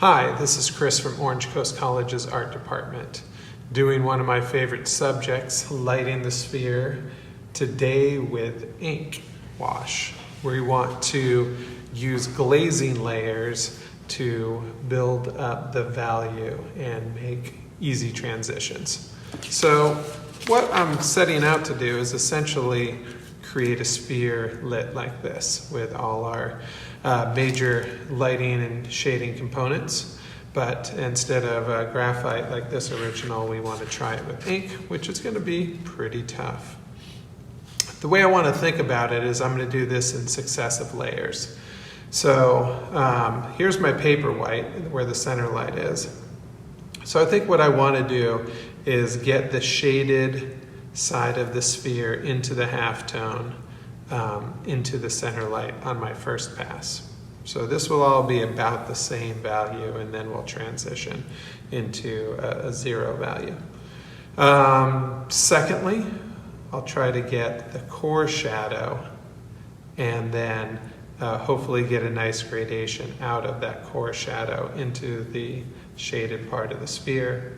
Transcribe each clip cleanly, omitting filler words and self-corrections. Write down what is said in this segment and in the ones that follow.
Hi, this is Chris from Orange Coast College's art department, doing one of my favorite subjects, lighting the sphere, today with ink wash. We want to use glazing layers to build up the value and make easy transitions. So what I'm setting out to do is essentially create a sphere lit like this with all our major lighting and shading components. But instead of graphite like this original, we want to try it with ink, which is going to be pretty tough. The way I want to think about it is I'm going to do this in successive layers. So here's my paper white where the center light is. So I think what I want to do is get the shaded side of the sphere into the halftone, into the center light on my first pass. So this will all be about the same value, and then we'll transition into a zero value. Secondly, I'll try to get the core shadow and then hopefully get a nice gradation out of that core shadow into the shaded part of the sphere.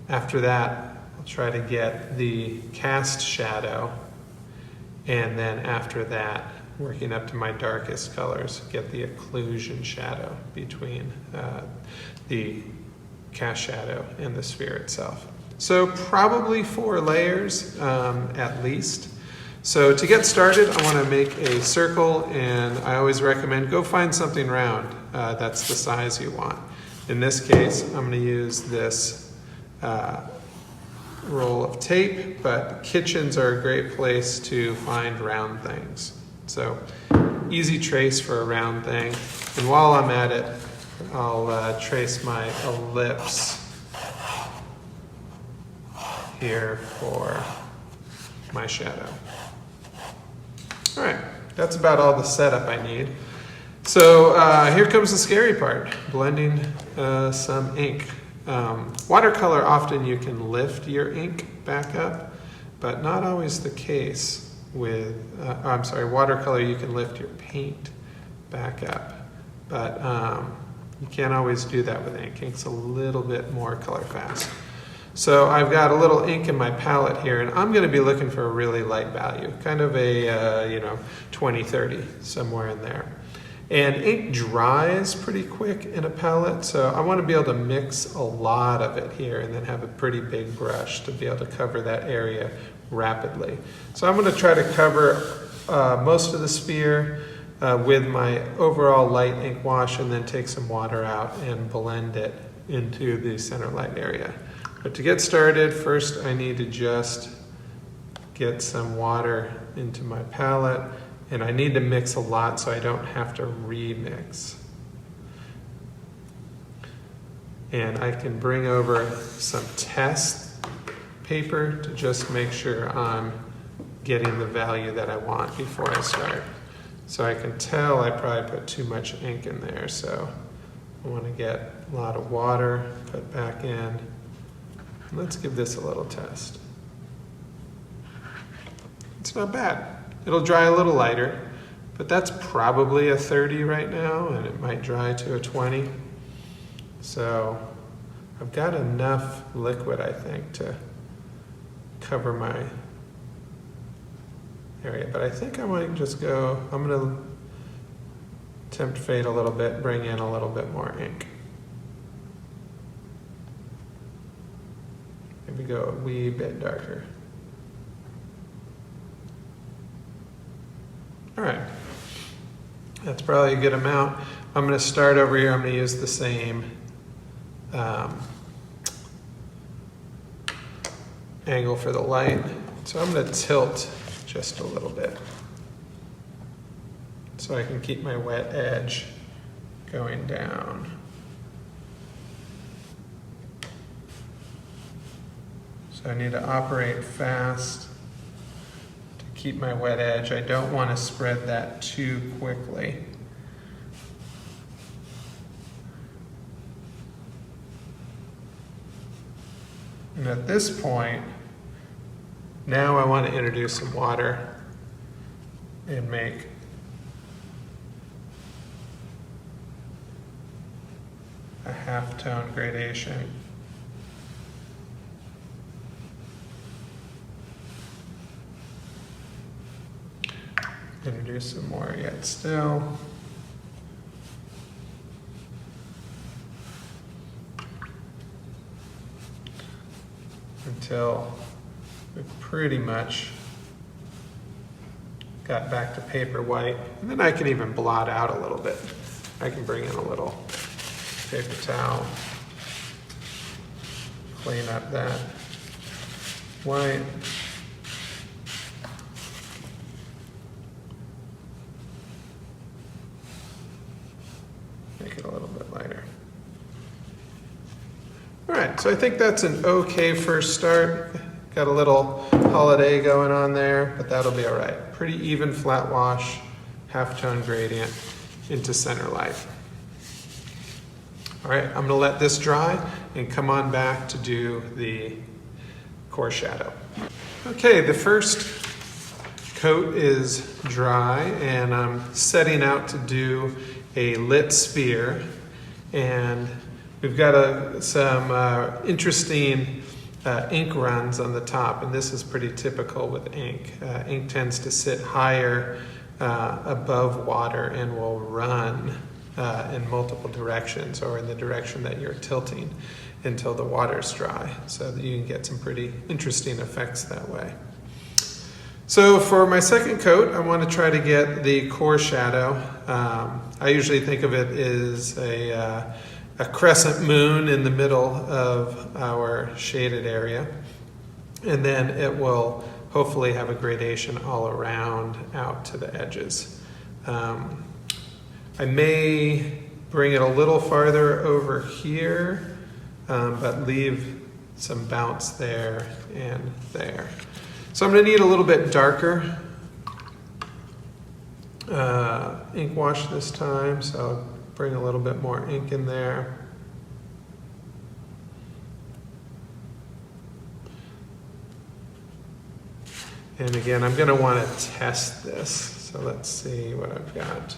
After that, I'll try to get the cast shadow, and then after that, working up to my darkest colors, get the occlusion shadow between the cast shadow and the sphere itself. So probably 4 layers at least. So to get started, I want to make a circle, and I always recommend go find something round that's the size you want. In this case, I'm going to use this roll of tape, but kitchens are a great place to find round things. So easy trace for a round thing. And while I'm at it, I'll trace my ellipse here for my shadow. All right, that's about all the setup I need. So here comes the scary part, blending some ink. Watercolor, often you can lift your ink back up, but not always the case with, watercolor you can lift your paint back up, but you can't always do that with ink. Ink's a little bit more color fast. So I've got a little ink in my palette here, and I'm going to be looking for a really light value, kind of a 20, 30, somewhere in there. And ink dries pretty quick in a palette, so I want to be able to mix a lot of it here and then have a pretty big brush to be able to cover that area rapidly. So I'm going to try to cover most of the sphere with my overall light ink wash, and then take some water out and blend it into the center light area. But to get started, first I need to just get some water into my palette, and I need to mix a lot so I don't have to remix. And I can bring over some test paper to just make sure I'm getting the value that I want before I start. So I can tell I probably put too much ink in there, so I want to get a lot of water put back in. Let's give this a little test. It's not bad. It'll dry a little lighter, but that's probably a 30 right now, and it might dry to a 20. So I've got enough liquid, I think, to cover my area. But I think I might just go, I'm going to tempt fate a little bit, bring in a little bit more ink. Maybe go a wee bit darker. All right, that's probably a good amount. I'm going to start over here. I'm going to use the same angle for the light. So I'm going to tilt just a little bit so I can keep my wet edge going down. So I need to operate fast. Keep my wet edge. I don't want to spread that too quickly. And at this point, now I want to introduce some water and make a half-tone gradation. Introduce some more yet still. Until we've pretty much got back to paper white. And then I can even blot out a little bit. I can bring in a little paper towel, clean up that white. Make it a little bit lighter. All right, so I think that's an okay first start. Got a little holiday going on there, but that'll be all right. Pretty even flat wash, half-tone gradient into center light. All right, I'm gonna let this dry and come on back to do the core shadow. Okay, the first coat is dry and I'm setting out to do a lit sphere, and we've got some interesting ink runs on the top, and this is pretty typical with ink. Ink tends to sit higher above water and will run in multiple directions or in the direction that you're tilting until the water's dry, so that you can get some pretty interesting effects that way. So for my second coat, I want to try to get the core shadow. I usually think of it as a crescent moon in the middle of our shaded area. And then it will hopefully have a gradation all around out to the edges. I may bring it a little farther over here, but leave some bounce there and there. So I'm going to need a little bit darker ink wash this time, so I'll bring a little bit more ink in there. And again, I'm going to want to test this, so let's see what I've got.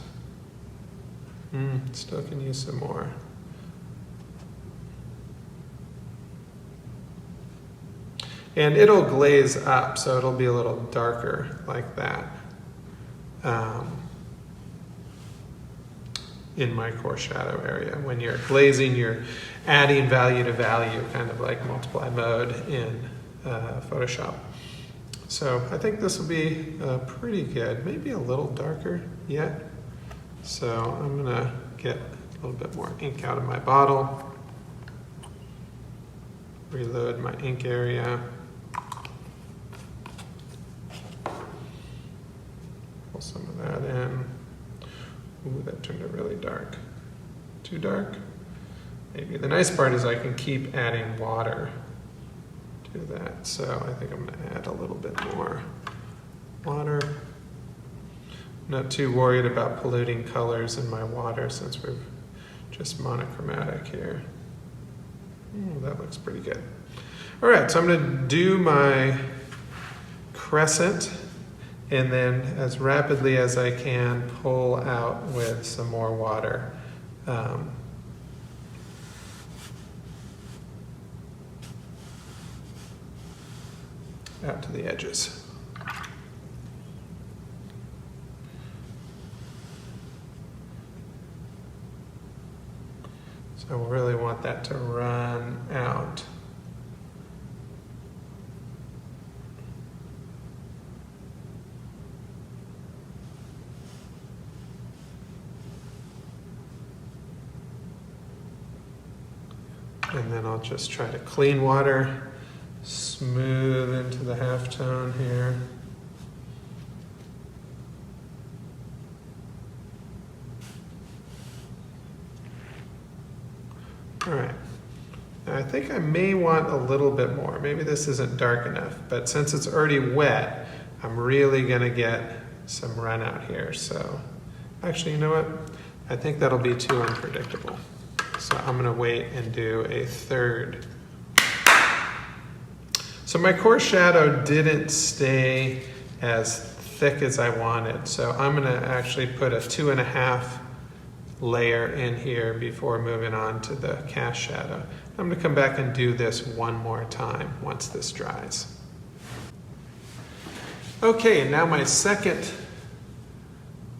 Still can use some more. And it'll glaze up, so it'll be a little darker like that in my core shadow area. When you're glazing, you're adding value to value, kind of like multiply mode in Photoshop. So I think this will be pretty good, maybe a little darker yet. So I'm gonna get a little bit more ink out of my bottle, reload my ink area. Pull some of that in. Ooh, that turned out really dark. Too dark? Maybe. The nice part is I can keep adding water to that. So I think I'm going to add a little bit more water. I'm not too worried about polluting colors in my water since we're just monochromatic here. Ooh, that looks pretty good. All right, so I'm going to do my crescent, and then as rapidly as I can pull out with some more water. Out to the edges. So we really want that to run out. And then I'll just try to clean water, smooth into the halftone here. All right, now I think I may want a little bit more. Maybe this isn't dark enough, but since it's already wet, I'm really gonna get some run out here. So actually, you know what? I think that'll be too unpredictable. So I'm gonna wait and do a third. So my core shadow didn't stay as thick as I wanted. So I'm gonna actually put a 2.5 layer in here before moving on to the cast shadow. I'm going to come back and do this one more time once this dries. Okay, and now my second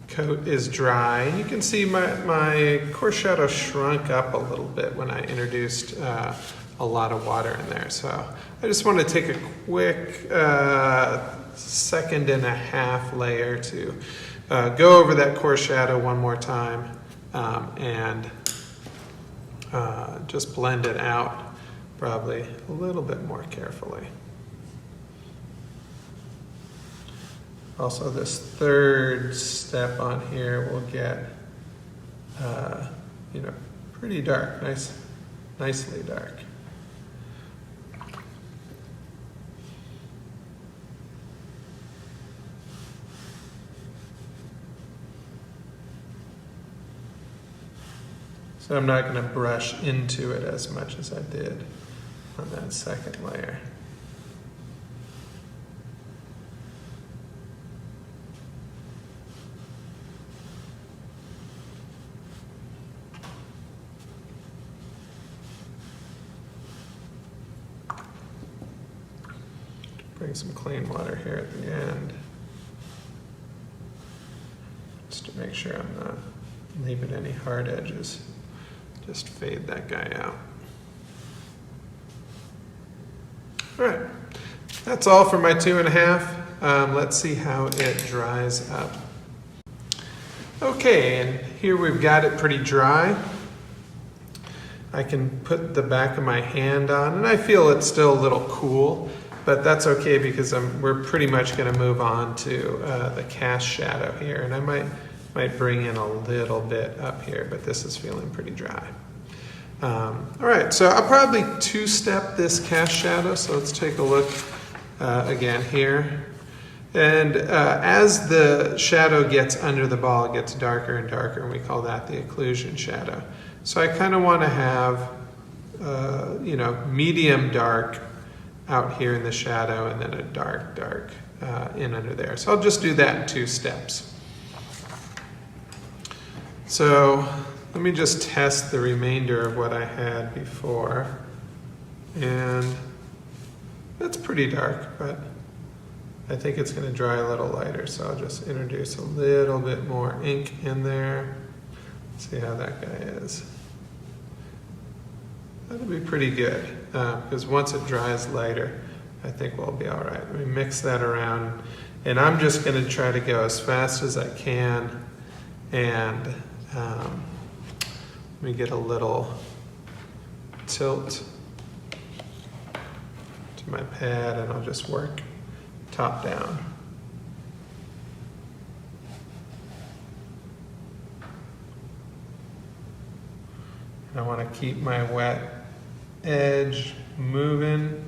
coat is dry. And you can see my coarse shadow shrunk up a little bit when I introduced a lot of water in there. So I just want to take a quick 1.5 second layer to go over that coarse shadow one more time and just blend it out probably a little bit more carefully. Also, this third step on here will get, pretty dark, nicely dark. So I'm not going to brush into it as much as I did on that second layer. Bring some clean water here at the end, just to make sure I'm not leaving any hard edges. Just fade that guy out. All right, that's all for my 2.5. Let's see how it dries up. Okay, and here we've got it pretty dry. I can put the back of my hand on, and I feel it's still a little cool, but that's okay because we're pretty much going to move on to the cast shadow here, and I might bring in a little bit up here, but this is feeling pretty dry. All right, so I'll probably two-step this cast shadow, so let's take a look again here. And as the shadow gets under the ball, it gets darker and darker, and we call that the occlusion shadow. So I kind of want to have, medium dark out here in the shadow, and then a dark in under there. So I'll just do that in 2 steps. So let me just test the remainder of what I had before. And that's pretty dark, but I think it's going to dry a little lighter. So I'll just introduce a little bit more ink in there. See how that guy is. That'll be pretty good, because once it dries lighter, I think we'll be all right. Let me mix that around, and I'm just going to try to go as fast as I can, and let me get a little tilt to my pad, and I'll just work top down. I want to keep my wet edge moving.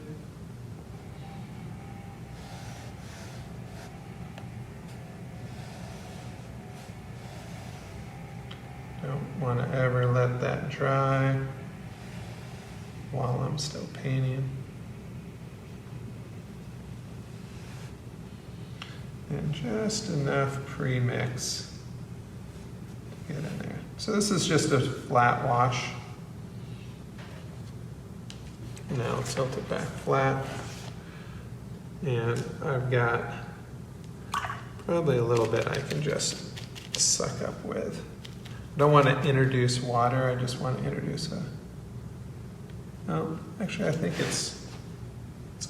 Don't want to ever let that dry while I'm still painting. And just enough pre-mix to get in there. So this is just a flat wash. Now I'll tilt it back flat. And I've got probably a little bit I can just suck up with. I don't want to introduce water, I just want to introduce actually I think it's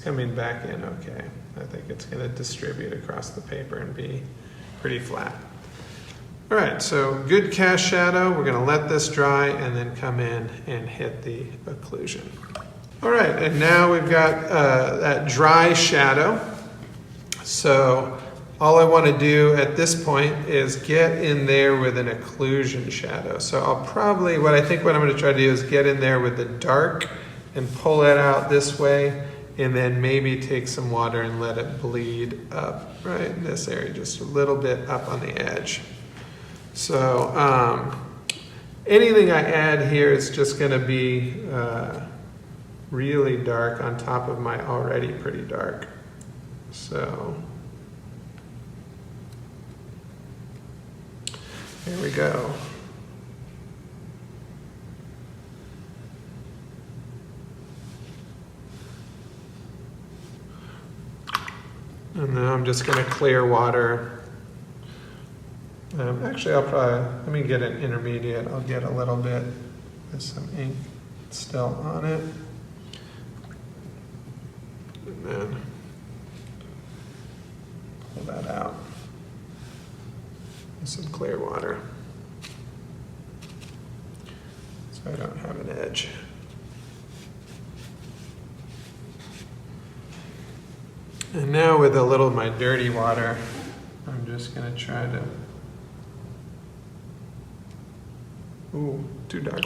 coming back in okay. I think it's going to distribute across the paper and be pretty flat. All right, so good cast shadow. We're going to let this dry and then come in and hit the occlusion. All right, and now we've got that dry shadow. So all I want to do at this point is get in there with an occlusion shadow. So I'll probably, what I'm going to try to do is get in there with the dark and pull it out this way, and then maybe take some water and let it bleed up right in this area, just a little bit up on the edge. So anything I add here is just going to be really dark on top of my already pretty dark. So here we go. And then I'm just going to clear water. Actually, let me get an intermediate. I'll get a little bit with some ink still on it. And then pull that out with some clear water so I don't have an edge. And now with a little of my dirty water, I'm just going to try to... Ooh, too dark.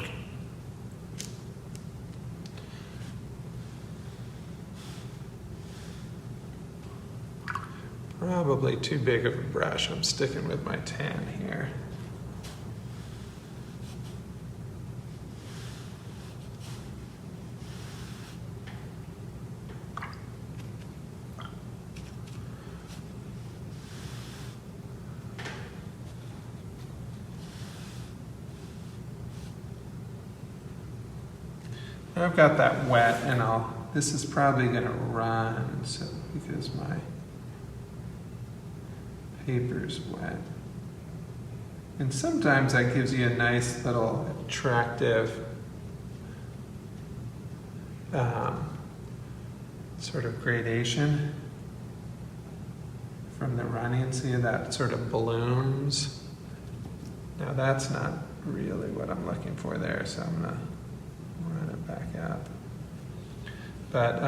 Probably too big of a brush. I'm sticking with my tan here. I've got that wet, and this is probably going to run because my paper's wet. And sometimes that gives you a nice little attractive sort of gradation from the running. See that sort of balloons? Now that's not really what I'm looking for there, so I'm going to run it back up. But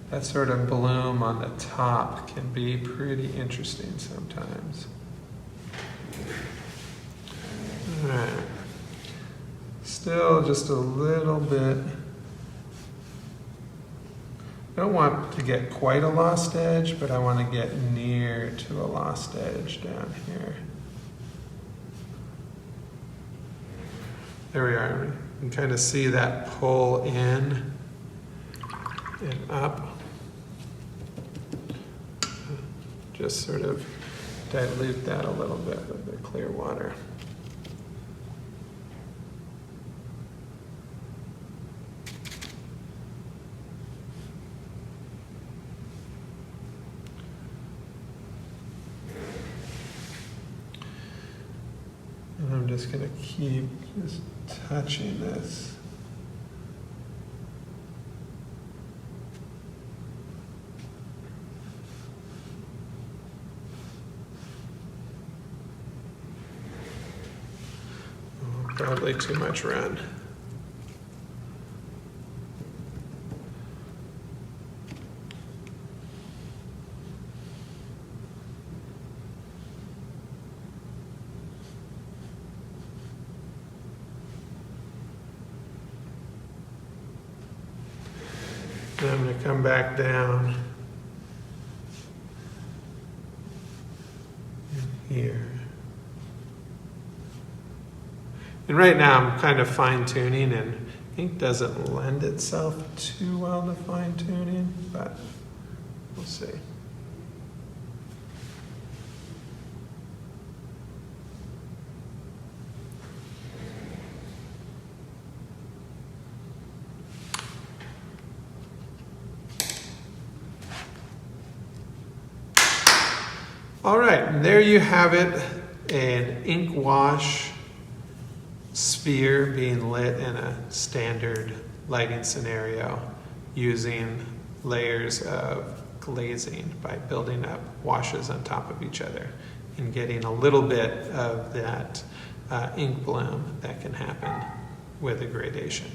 that sort of bloom on the top can be pretty interesting sometimes. All right. Still just a little bit. I don't want to get quite a lost edge, but I want to get near to a lost edge down here. There we are. You can kind of see that pull in and up. Just sort of dilute that a little bit with the clear water. And I'm just going to keep just touching this. Probably too much run. Then I'm going to come back down here. And right now I'm kind of fine tuning, and ink doesn't lend itself too well to fine tuning, but we'll see. All right, and there you have it, an ink wash sphere being lit in a standard lighting scenario using layers of glazing by building up washes on top of each other and getting a little bit of that ink bloom that can happen with a gradation.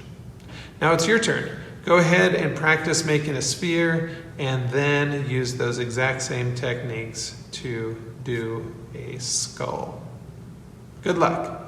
Now it's your turn. Go ahead and practice making a sphere and then use those exact same techniques to do a skull. Good luck.